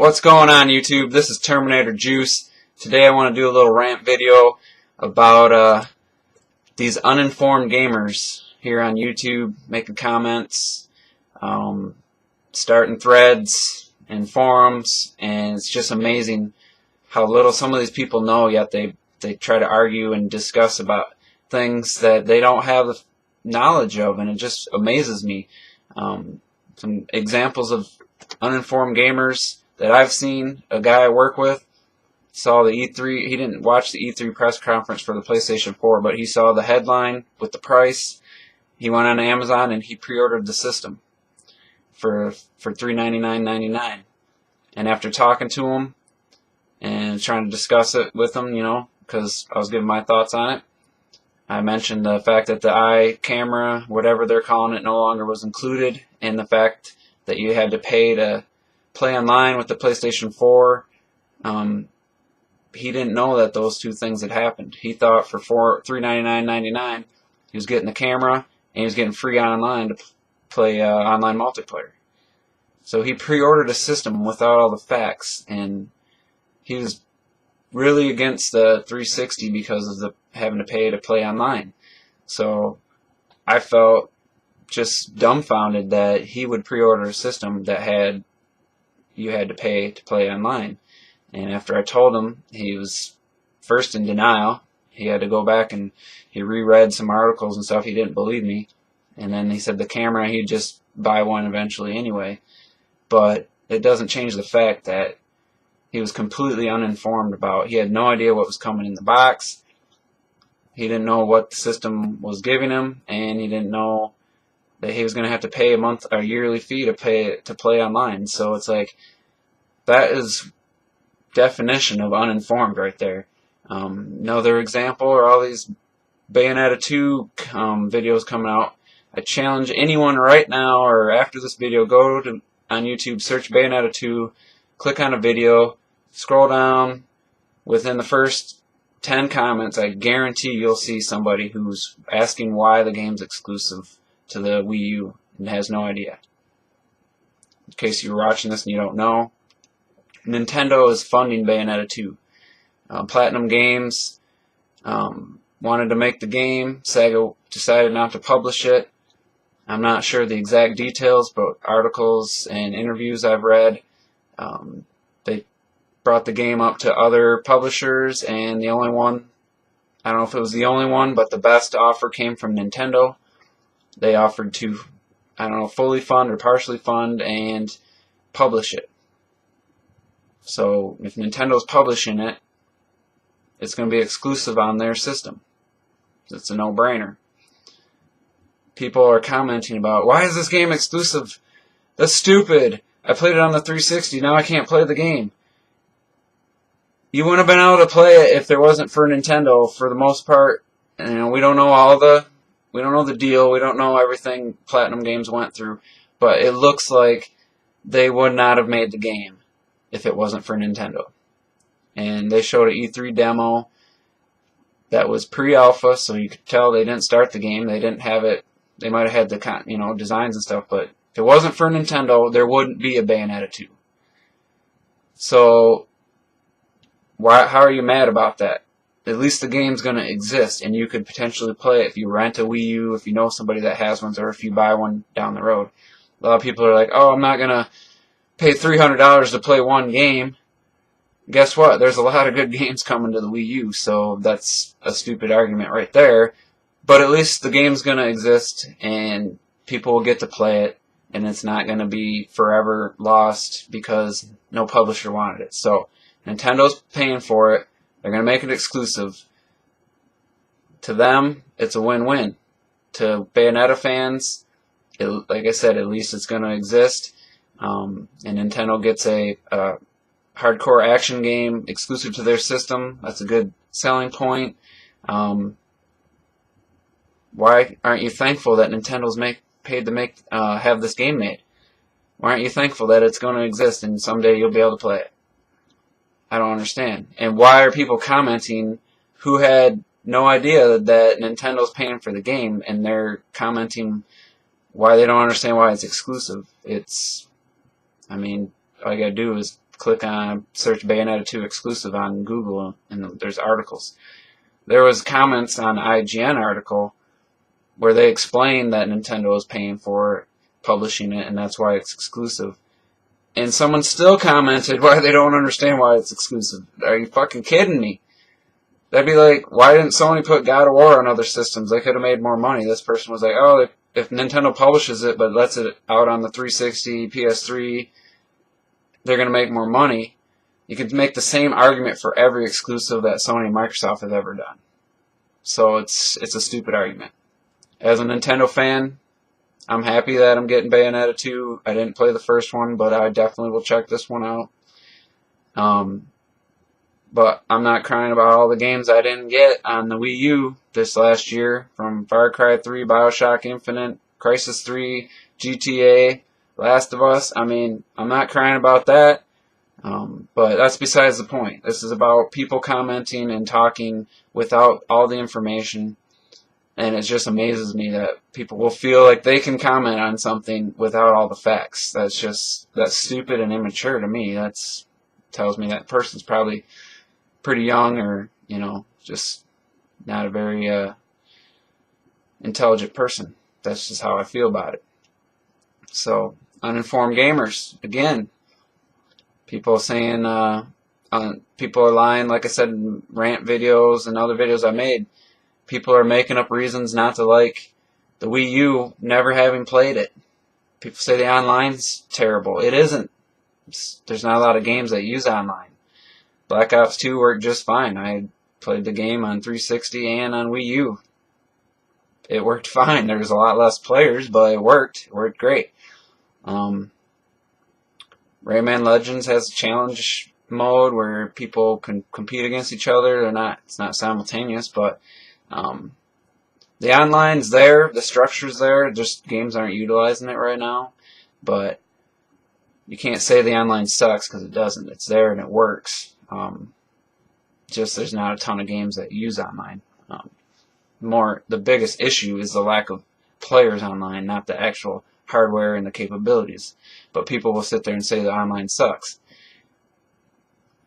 What's going on, YouTube? This is Terminator Juice. Today I want to do a little rant video about these uninformed gamers here on YouTube making comments, starting threads and forums, and it's just amazing how little some of these people know, yet they try to argue and discuss about things that they don't have the knowledge of, and it just amazes me. Some examples of uninformed gamers that I've seen: a guy I work with saw the E3, he didn't watch the E3 press conference for the PlayStation 4, but he saw the headline with the price. He went on Amazon and he pre-ordered the system for $399.99. And after talking to him and trying to discuss it with him, because I was giving my thoughts on it, I mentioned the fact that the eye camera, whatever they're calling it, no longer was included, and the fact that you had to pay to play online with the PlayStation 4. He didn't know that those two things had happened. He thought for $399.99 he was getting the camera and he was getting free online to play online multiplayer. So he pre-ordered a system without all the facts, and he was really against the 360 because of the having to pay to play online. So I felt just dumbfounded that he would pre-order a system that you had to pay to play online. And after I told him, he was first in denial. He had to go back and he reread some articles and stuff. He didn't believe me. And then he said the camera, he'd just buy one eventually anyway. But it doesn't change the fact that he was completely uninformed about. He had no idea what was coming in the box. He didn't know what the system was giving him, and he didn't know that he was going to have to pay a yearly fee to play online. So it's like, that is definition of uninformed right there. Another example are all these Bayonetta 2 videos coming out. I challenge anyone right now or after this video, go on YouTube, search Bayonetta 2, click on a video, scroll down. Within the first 10 comments, I guarantee you'll see somebody who's asking why the game's exclusive to the Wii U and has no idea. In case you were watching this and you don't know, Nintendo is funding Bayonetta 2. Platinum Games wanted to make the game. Sega decided not to publish it. I'm not sure the exact details, but articles and interviews I've read, they brought the game up to other publishers, and the only one, I don't know if it was the only one, but the best offer came from Nintendo. They offered to, I don't know, fully fund or partially fund and publish it. So if Nintendo's publishing it, it's going to be exclusive on their system. It's a no-brainer. People are commenting about, why is this game exclusive? That's stupid. I played it on the 360, now I can't play the game. You wouldn't have been able to play it if there wasn't for Nintendo, for the most part. And we don't know we don't know the deal, we don't know everything Platinum Games went through, but it looks like they would not have made the game if it wasn't for Nintendo. And they showed an E3 demo that was pre-alpha, so you could tell they didn't start the game. They didn't have it. They might have had the designs and stuff, but if it wasn't for Nintendo, there wouldn't be a Bayonetta 2. So how are you mad about that? At least the game's going to exist, and you could potentially play it if you rent a Wii U, if you know somebody that has one, or if you buy one down the road. A lot of people are like, oh, I'm not going to pay $300 to play one game. Guess what? There's a lot of good games coming to the Wii U, so that's a stupid argument right there. But at least the game's going to exist, and people will get to play it, and it's not going to be forever lost because no publisher wanted it. So Nintendo's paying for it. They're going to make it exclusive. To them, it's a win-win. To Bayonetta fans, like I said, at least it's going to exist. And Nintendo gets a hardcore action game exclusive to their system. That's a good selling point. Why aren't you thankful that Nintendo's paid to have this game made? Why aren't you thankful that it's going to exist and someday you'll be able to play it? I don't understand. And why are people commenting who had no idea that Nintendo's paying for the game, and they're commenting why they don't understand why it's exclusive? I mean, all you gotta do is click on search Bayonetta 2 exclusive on Google, and there's articles. There was comments on an IGN article where they explained that Nintendo is paying for publishing it, and that's why it's exclusive. And someone still commented why they don't understand why it's exclusive. Are you fucking kidding me? That'd be like, why didn't Sony put God of War on other systems? They could have made more money. This person was like, oh, if Nintendo publishes it but lets it out on the 360, PS3, they're going to make more money. You could make the same argument for every exclusive that Sony and Microsoft have ever done. So it's a stupid argument. As a Nintendo fan, I'm happy that I'm getting Bayonetta 2. I didn't play the first one, but I definitely will check this one out. But I'm not crying about all the games I didn't get on the Wii U this last year, from Far Cry 3, Bioshock Infinite, Crysis 3, GTA, Last of Us. I mean, I'm not crying about that, but that's besides the point. This is about people commenting and talking without all the information, and it just amazes me that people will feel like they can comment on something without all the facts. That's stupid and immature to me. That tells me that person's probably pretty young, or just not a very intelligent person. That's just how I feel about it. So, uninformed gamers, again, people saying people are lying, like I said in Rant videos and other videos I made. People are making up reasons not to like the Wii U, never having played it. People say the online's terrible. It isn't. There's not a lot of games that use online. Black Ops 2 worked just fine. I played the game on 360 and on Wii U. It worked fine. There was a lot less players, but it worked. It worked great. Rayman Legends has a challenge mode where people can compete against each other. It's not simultaneous, but the online's there, the structure's there. Just games aren't utilizing it right now. But you can't say the online sucks, because it doesn't. It's there and it works. Just there's not a ton of games that use online. The biggest issue is the lack of players online, not the actual hardware and the capabilities. But people will sit there and say the online sucks.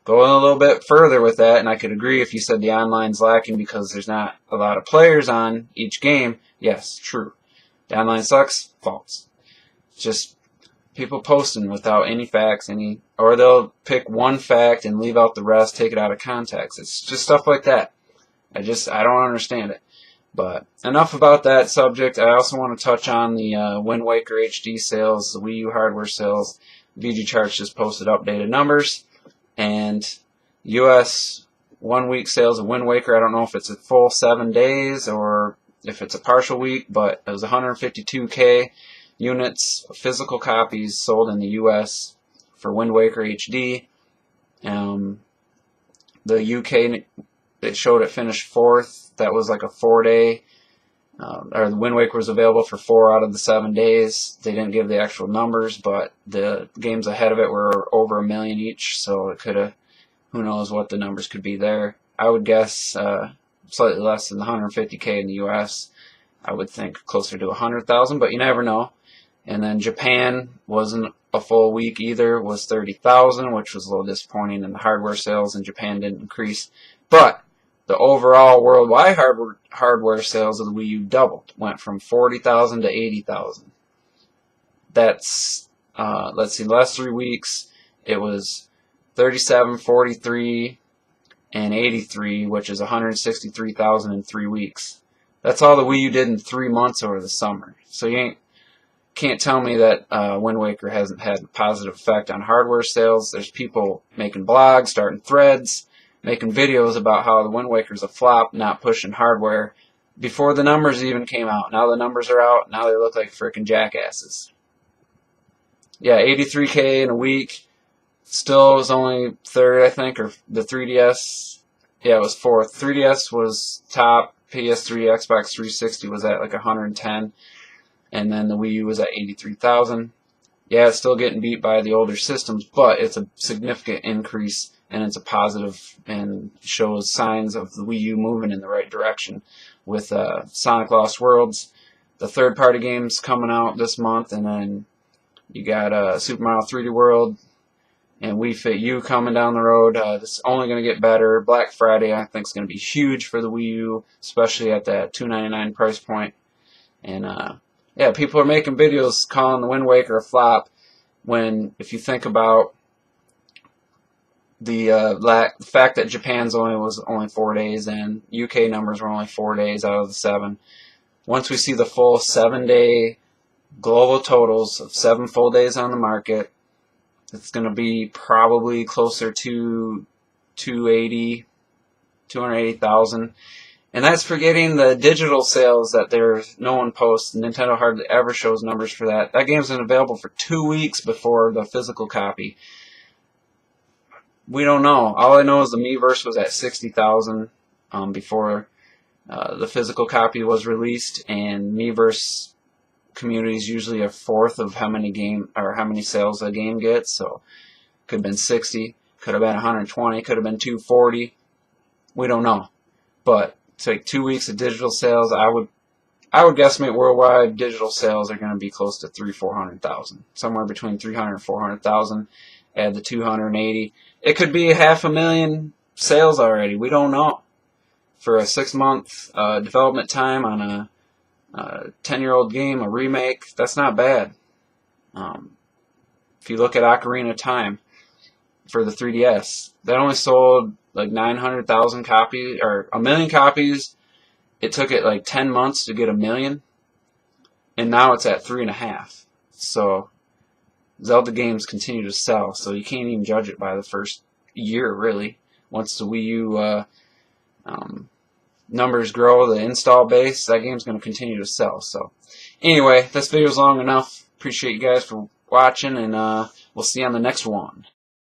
Going a little bit further with that, and I could agree if you said the online's lacking because there's not a lot of players on each game. Yes, true. The online sucks? False. Just people posting without any facts, or they'll pick one fact and leave out the rest, take it out of context. It's just stuff like that. I don't understand it. But enough about that subject. I also want to touch on the Wind Waker HD sales, the Wii U hardware sales. VG Charts just posted updated numbers, and U.S. 1 week sales of Wind Waker. I don't know if it's a full 7 days or if it's a partial week, but it was 152K units, physical copies sold in the U.S. for Wind Waker HD. The UK, it showed it finished 4th. That was like a 4-day, or the Wind Waker was available for 4 out of the 7 days. They didn't give the actual numbers, but the games ahead of it were over 1 million each, so it could have, who knows what the numbers could be there. I would guess slightly less than the 150K in the U.S. I would think closer to 100,000, but you never know. And then Japan wasn't a full week either, was 30,000, which was a little disappointing, and the hardware sales in Japan didn't increase. But the overall worldwide hardware sales of the Wii U doubled, went from 40,000 to 80,000. That's, let's see, the last 3 weeks, it was 37, 43, and 83, which is 163,000 in 3 weeks. That's all the Wii U did in 3 months over the summer. So you can't tell me that Wind Waker hasn't had a positive effect on hardware sales. There's people making blogs, starting threads, making videos about how the Wind Waker's a flop, not pushing hardware, before the numbers even came out. Now the numbers are out, now they look like frickin' jackasses. Yeah, 83K in a week. Still was only 3rd, I think, or the 3DS. Yeah, it was 4th. 3DS was top. PS3, Xbox 360 was at like 110. And then the Wii U was at 83,000. Yeah, it's still getting beat by the older systems, but it's a significant increase, and it's a positive and shows signs of the Wii U moving in the right direction with Sonic Lost Worlds, the third-party games coming out this month, and then you got Super Mario 3D World, and Wii Fit U coming down the road. This is only going to get better. Black Friday, I think, is going to be huge for the Wii U, especially at that $299 price point. And yeah, people are making videos calling the Wind Waker a flop. When, if you think about the fact that Japan's was only 4 days and UK numbers were only 4 days out of the 7. Once we see the full 7-day global totals of 7 full days on the market, it's going to be probably closer to 280,000. And that's forgetting the digital sales that no one posts. Nintendo hardly ever shows numbers for that. That game's been available for 2 weeks before the physical copy. We don't know. All I know is the Miiverse was at 60,000 before the physical copy was released, and Miiverse community is usually a fourth of how many sales a game gets. So could have been 60, could have been 120, could have been 240. We don't know. But take 2 weeks of digital sales, I would guesstimate worldwide digital sales are going to be close to 400,000, somewhere between 300 and 400,000. Add the 280, it could be 500,000 sales already. We don't know. For a 6-month development time on a 10-year-old game, a remake, that's not bad. If you look at Ocarina of Time for the 3DS, that only sold like 900,000 copies, or 1 million copies. It took it like 10 months to get 1 million, and now it's at 3.5. So Zelda games continue to sell, so you can't even judge it by the first year, really. Once the Wii U numbers grow, the install base, that game's going to continue to sell. So anyway, this video's long enough. Appreciate you guys for watching, and we'll see you on the next one.